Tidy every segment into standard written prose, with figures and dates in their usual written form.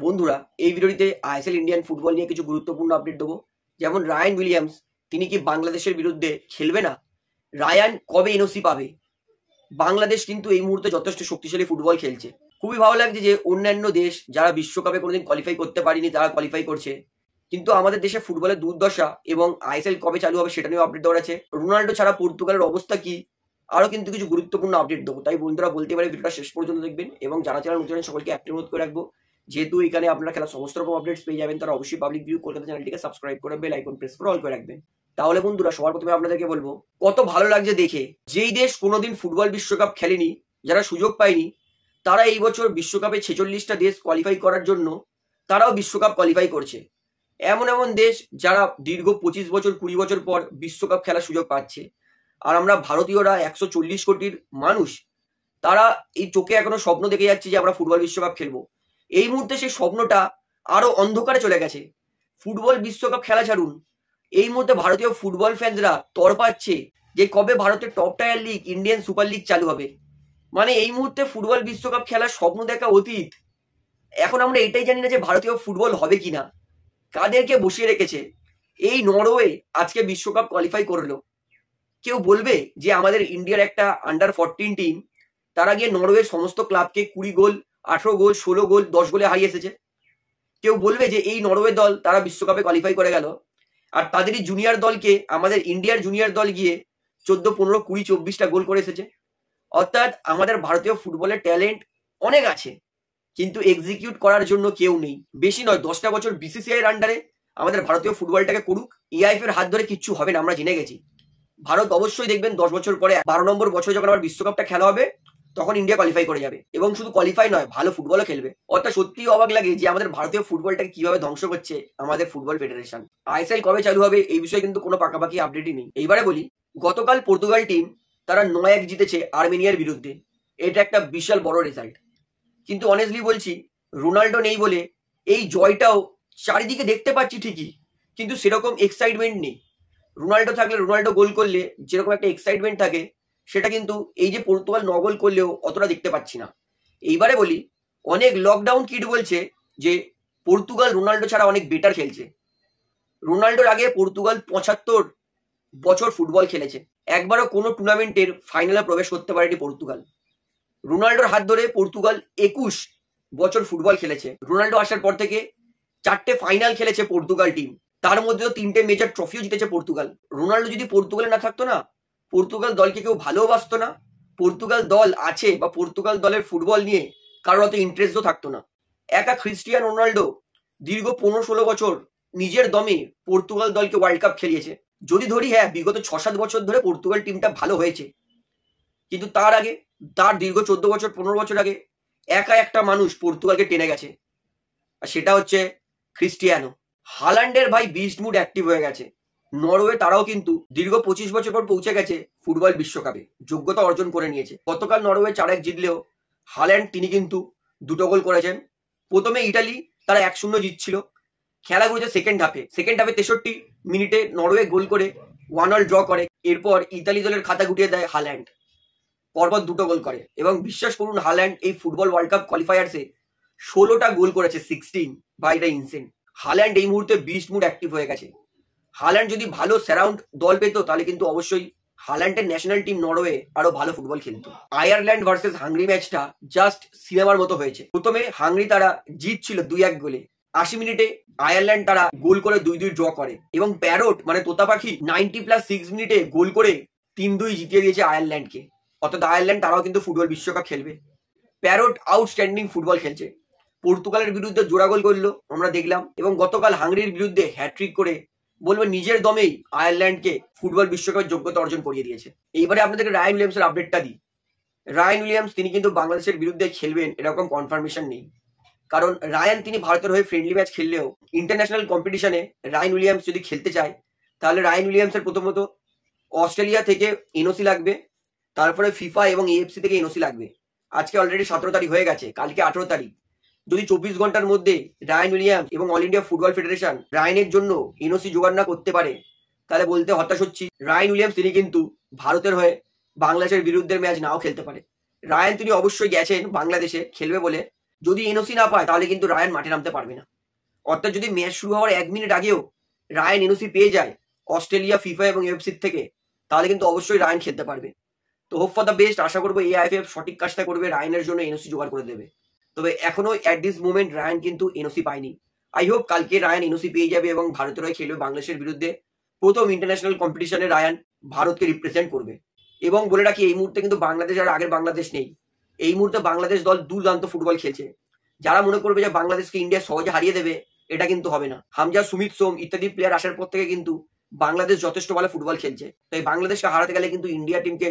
বন্ধুরা, এই ভিডিওটিতে আইএসএল ইন্ডিয়ান ফুটবল নিয়ে কিছু গুরুত্বপূর্ণ আপডেট দেবো। যেমন রায়ান উইলিয়ামস, তিনি কি বাংলাদেশের বিরুদ্ধে খেলবে না? রায়ান কবে এনওসি পাবে? বাংলাদেশ কিন্তু এই মুহূর্তে যথেষ্ট শক্তিশালী ফুটবল খেলছে। খুবই ভালো লাগছে যে অন্যান্য দেশ যারা বিশ্বকাপে কোনোদিন কোয়ালিফাই করতে পারেনি তারা কোয়ালিফাই করছে। কিন্তু আমাদের দেশে ফুটবলের দুর্দশা এবং আইএসএল কবে চালু হবে সেটা নিয়েও আপডেট দেওয়ার আছে। রোনাল্ডো ছাড়া পর্তুগালের অবস্থা কি, আরও কিন্তু কিছু গুরুত্বপূর্ণ আপডেট দেবো। তাই বন্ধুরা বলতে পারে ভিডিওটা শেষ পর্যন্ত দেখবেন এবং যারা চ্যানেল নতুন সকলকে অ্যাক্টিভ অনুরোধ করে রাখবো, যেহেতু এখানে আপনারা খেলার সমস্ত রকম আপডেটস পেয়ে যাবেন, তারা অবশ্যই পাবলিক ভিউ কলকাতা চ্যানেলটিকে সাবস্ক্রাইব করে বেল আইকন প্রেস করে অল করে রাখবেন। তাহলে বন্ধুরা সবার প্রথমে আপনাদেরকে বলবো, কত ভালো লাগছে দেখে যেই দেশ কোনোদিন ফুটবল বিশ্বকাপ খেলেনি, যারা সুযোগ পায়নি, তারা এই বছর বিশ্বকাপে 46টা দেশ কোয়ালিফাই করার জন্য তারাও বিশ্বকাপ কোয়ালিফাই করছে। এমন এমন দেশ যারা দীর্ঘ 25 বছর 20 বছর পর বিশ্বকাপ খেলার সুযোগ পাচ্ছে। আর আমরা ভারতীয়রা 140 কোটির মানুষ, তারা এই চোখে এখনো স্বপ্ন দেখে যাচ্ছে যে আমরা ফুটবল বিশ্বকাপ খেলবো। এই মুহূর্তে সেই স্বপ্নটা আরো অন্ধকারে চলে গেছে। ফুটবল বিশ্বকাপ খেলা ছাড়ুন, এই মুহূর্তে ভারতীয় ফুটবল ফ্যান্সরা তড়পাচ্ছে যে কবে ভারতের top tyre league Indian super league চালু হবে। মানে এই মুহূর্তে ফুটবল বিশ্বকাপ খেলার স্বপ্ন দেখা অতীত। এখন আমরা এটাই জানি না যে ভারতীয় ফুটবল হবে কিনা, কাদেরকে বসিয়ে রেখেছে। এই নরওয়ে আজকে বিশ্বকাপ কোয়ালিফাই করলো। কেউ বলবে যে আমাদের ইন্ডিয়ার একটা আন্ডার 14 টিম, তারা গিয়ে নরওয়ের সমস্ত ক্লাবকে 20 গোল 18 গোল 16 গোল 10 গোলে হারিয়ে এসেছে? কেউ বলবে যে এই নরওয়ে দল তারা বিশ্বকাপে কোয়ালিফাই করে গেল, আর তাদেরই জুনিয়র দলকে আমাদের ইন্ডিয়ার জুনিয়র দল গিয়ে 14 15 20 24টা গোল করে এসেছে? অর্থাৎ আমাদের ভারতীয় ফুটবলের ট্যালেন্ট অনেক আছে, কিন্তু এক্সিকিউট করার জন্য কেউ নেই। বেশি নয়, 10টা বছর বিসিসিআই এর আন্ডারে আমাদের ভারতীয় ফুটবলটাকে করুক, ইআইএফ এর হাত ধরে কিচ্ছু হবে না, আমরা জেনে গেছি। ভারত অবশ্যই দেখবেন 10 বছর পরে 12 নম্বর বছরে যখন আবার বিশ্বকাপটা খেলা হবে, তখন ইন্ডিয়া কোয়ালিফাই করে যাবে, এবং শুধু কোয়ালিফাই নয়, ভালো ফুটবলও খেলবে। অর্থাৎ সত্যিই অবাক লাগে যে আমাদের ভারতীয় ফুটবলটাকে কিভাবে ধ্বংস করছে আমাদের ফুটবল ফেডারেশন। আইএসএল কবে চালু হবে এই বিষয়ে কিন্তু কোনো পাকাপাকি আপডেটই নেই। এইবারে বলি, গতকাল পর্তুগাল টিম তারা 9-1 জিতেছে আর্মেনিয়ার বিরুদ্ধে। এটা একটা বিশাল বড় রেজাল্ট। কিন্তু অনেস্টলি বলছি, রোনাল্ডো নেই বলে এই জয়টাও চারিদিকে দেখতে পাচ্ছি ঠিকই, কিন্তু সেরকম এক্সাইটমেন্ট নেই। রোনাল্ডো থাকলে, রোনাল্ডো গোল করলে যেরকম একটা এক্সাইটমেন্ট থাকে, সেটা কিন্তু এই যে পর্তুগাল 9 গোল করলেও অতটা দেখতে পাচ্ছি না। এইবারে বলি, অনেক লকডাউন কিড বলছে যে পর্তুগাল রোনাল্ডো ছাড়া অনেক বেটার খেলছে। রোনাল্ডোর আগে পর্তুগাল 75 বছর ফুটবল খেলেছে, একবারও কোনো টুর্নামেন্টের ফাইনালে প্রবেশ করতে পারেনি পর্তুগাল। রোনাল্ডোর হাত ধরে পর্তুগাল 21 বছর ফুটবল খেলেছে। রোনাল্ডো আসার পর থেকে 4টে ফাইনাল খেলেছে পর্তুগাল টিম, তার মধ্যেও 3টে মেজর ট্রফিও জিতেছে পর্তুগাল। রোনাল্ডো যদি পর্তুগালে না থাকতো না, পর্তুগাল দলকে কেউ ভালোবাসতো না। পর্তুগাল দল আছে বা পর্তুগাল দলের ফুটবল নিয়ে কারোর অত ইন্টারেস্টও থাকতো না। একা ক্রিস্টিয়ানো রোনাল্ডো দীর্ঘ 15-16 বছর নিজের দমে পর্তুগাল দলকে ওয়ার্ল্ড কাপ খেলিয়েছে। যদি ধরি হ্যাঁ, বিগত 6-7 বছর ধরে পর্তুগাল টিমটা ভালো হয়েছে, কিন্তু তার আগে, তার দীর্ঘ 14 বছর 15 বছর আগে একা একটা মানুষ পর্তুগালকে টেনে গেছে, আর সেটা হচ্ছে ক্রিস্টিয়ানো। হালান্ডের ভাই বিস্ট মুড অ্যাক্টিভ হয়ে গেছে। নরওয়ে তারাও কিন্তু দীর্ঘ 25 বছর পর পৌঁছে গেছে ফুটবল বিশ্বকাপে, যোগ্যতা অর্জন করে নিয়েছে। গতকাল নরওয়ে 4-1 জিতলেও হাল্যান্ড তিনি কিন্তু 2টো গোল করেছেন। প্রথমে ইটালি তারা 1-0 জিতছিল, খেলা ঘুরেছে সেকেন্ড হাফে 63 মিনিটে নরওয়ে গোল করে 1-1 ড্র করে। এরপর ইতালি দলের খাতা গুটিয়ে দেয় হাল্যান্ড, পরপর 2টো গোল করে। এবং বিশ্বাস করুন, হাল্যান্ড এই ফুটবল ওয়ার্ল্ড কাপ কোয়ালিফায়ার্সে 16টা গোল করেছে, 16 বা এটা ইনসেন্ট। হাল্যান্ড এই মুহূর্তে বিস্ট মুড অ্যাক্টিভ হয়ে গেছে। হাল্যান্ড যদি ভালো সারাউন্ড দল পেত, তাহলে কিন্তু অবশ্যই হাল্যান্ডের ন্যাশনাল টিম নরওয়ে আরো ভালো ফুটবল খেলতো। আয়ারল্যান্ড ভার্সেস হাঙ্গরি ম্যাচটা জাস্ট সিনেমার মতো হয়েছে। প্রথমে হাঙ্গরি তারা জিতছিল 2-1 গোলে, 80 মিনিটে আয়ারল্যান্ড তারা গোল করে 2-2 ড্র করে, এবং প্যারোট মানে তোতা পাখি 90+6 মিনিটে গোল করে 3-2 জিতিয়ে দিয়েছে আয়ারল্যান্ডকে। অর্থাৎ আয়ারল্যান্ড তারাও কিন্তু ফুটবল বিশ্বকাপ খেলবে। প্যারোট আউটস্ট্যান্ডিং ফুটবল খেলছে। পর্তুগালের বিরুদ্ধে জোড়া গোল করলো আমরা দেখলাম, এবং গতকাল হাঙ্গরির বিরুদ্ধে হ্যাট্রিক করে বলবো নিজের দমেই আয়ারল্যান্ডকে ফুটবল বিশ্বকাপের যোগ্যতা অর্জন করিয়ে দিয়েছে। এইবারে আপনাদেরকে রায়ান উইলিয়ামসের আপডেটটা দিই। রায়ান উইলিয়ামস তিনি কিন্তু বাংলাদেশের বিরুদ্ধে খেলবেন এরকম কনফার্মেশন নেই, কারণ রায়ান তিনি ভারতের হয়ে ফ্রেন্ডলি ম্যাচ খেললেও ইন্টারন্যাশনাল কম্পিটিশনে রায়ান উইলিয়ামস যদি খেলতে চায়, তাহলে রায়ান উইলিয়ামসের প্রথমত অস্ট্রেলিয়া থেকে এনওসি লাগবে, তারপরে ফিফা এবং এএফসি থেকে এনওসি লাগবে। আজকে অলরেডি 17 তারিখ হয়ে গেছে, কালকে 18 তারিখ। যদি 24 ঘন্টার মধ্যে রায়ান উইলিয়ামস এবং অল ইন্ডিয়া ফুটবল ফেডারেশন রায়ানের জন্য এনওসি জোগাড় না করতে পারে, তাহলে বলতে হতাশ হচ্ছি। রায়ান উইলিয়ামস তিনি কিন্তু ভারতের হয়ে বাংলাদেশের বিরুদ্ধে ম্যাচ নাও খেলতে পারে। রায়ান তিনি অবশ্যই গেছেন বাংলাদেশে খেলবে বলে, যদি এনওসি না পায় তাহলে কিন্তু রায়ান মাঠে নামতে পারবে না। অর্থাৎ যদি ম্যাচ শুরু হওয়ার 1 মিনিট আগেও রায়ান এনওসি পেয়ে যায় অস্ট্রেলিয়া, ফিফা এবং ইউএফসি থেকে, তাহলে কিন্তু অবশ্যই রায়ান খেলতে পারবে। তো হোপ ফর দ্য বেস্ট, আশা করবো এআইএফএফ সঠিক কাজটা করবে, রায়ানের জন্য এনওসি জোগাড় করে দেবে। তবে এখনো অ্যাট দিস মোমেন্ট রায়ান কিন্তু এনওসি পায়নি। আই হোপ কালকে রায়ান এনওসি পেয়ে যাবে এবং ভারতের হয়ে খেলবে বাংলাদেশের বিরুদ্ধে। প্রথম ইন্টারন্যাশনাল কম্পিটিশনে রায়ান ভারতকে রিপ্রেজেন্ট করবে। এবং বলে রাখি, এই মুহূর্তে কিন্তু বাংলাদেশ আর আগের বাংলাদেশ নেই। এই মুহূর্তে বাংলাদেশ দল দুর্দান্ত ফুটবল খেলছে। যারা মনে করবে যে বাংলাদেশকে ইন্ডিয়া সহজে হারিয়ে দেবে, এটা কিন্তু হবে না। হামজা, সুমিত সোম ইত্যাদি প্লেয়ার আসার পর থেকে কিন্তু বাংলাদেশ যথেষ্ট ভালো ফুটবল খেলছে। তাই বাংলাদেশকে হারাতে গেলে কিন্তু ইন্ডিয়া টিমকে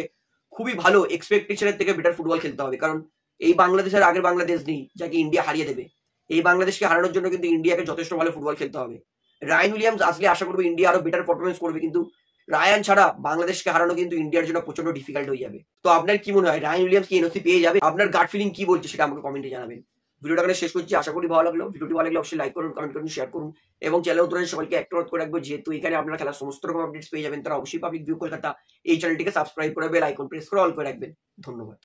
খুবই ভালো এক্সপেকটেশনের থেকে বেটার ফুটবল খেলতে হবে, কারণ এই বাংলাদেশের আগের বাংলাদেশ নেই যাকে ইন্ডিয়া হারিয়ে দেবে। এই বাংলাদেশকে হারানোর জন্য কিন্তু ইন্ডিয়াকে যথেষ্ট ভালো ফুটবল খেলতে হবে। রায়ান উইলিয়ামস আসলে আশা করবো ইন্ডিয়া আরো বেটার পারফরমেন্স করবে, কিন্তু রায়ান ছাড়া বাংলাদেশকে হারানো কিন্তু ইন্ডিয়ার জন্য প্রচন্ড ডিফিকাল্ট হয়ে যাবে। তো আপনার কি মনে হয়, রায়ান উইলিয়ামস কি এনওসি পেয়ে যাবে? আপনার গাট ফিলিং কি বলছে সেটা আমাকে কমেন্টে জানাবেন। ভিডিওটা এখানে শেষ করছি, আশা করি ভালো লাগলো। ভিডিওটি ভালো লাগলে অবশ্যই লাইক করুন, কমেন্ট করুন, শেয়ার করুন এবং চ্যানেল নতুন সবাইকে একটা অনুরোধ করে রাখবো, যেহেতু এখানে আপনারা খেলার সমস্ত রকম আপডেটস পেয়ে যাবেন, তারা অবশ্যই পাবলিক ভিউ কলকাতা এই চ্যানেলটিকে সাবস্ক্রাইব করে বেল আইকন প্রেস করে অল করে রাখবেন। ধন্যবাদ।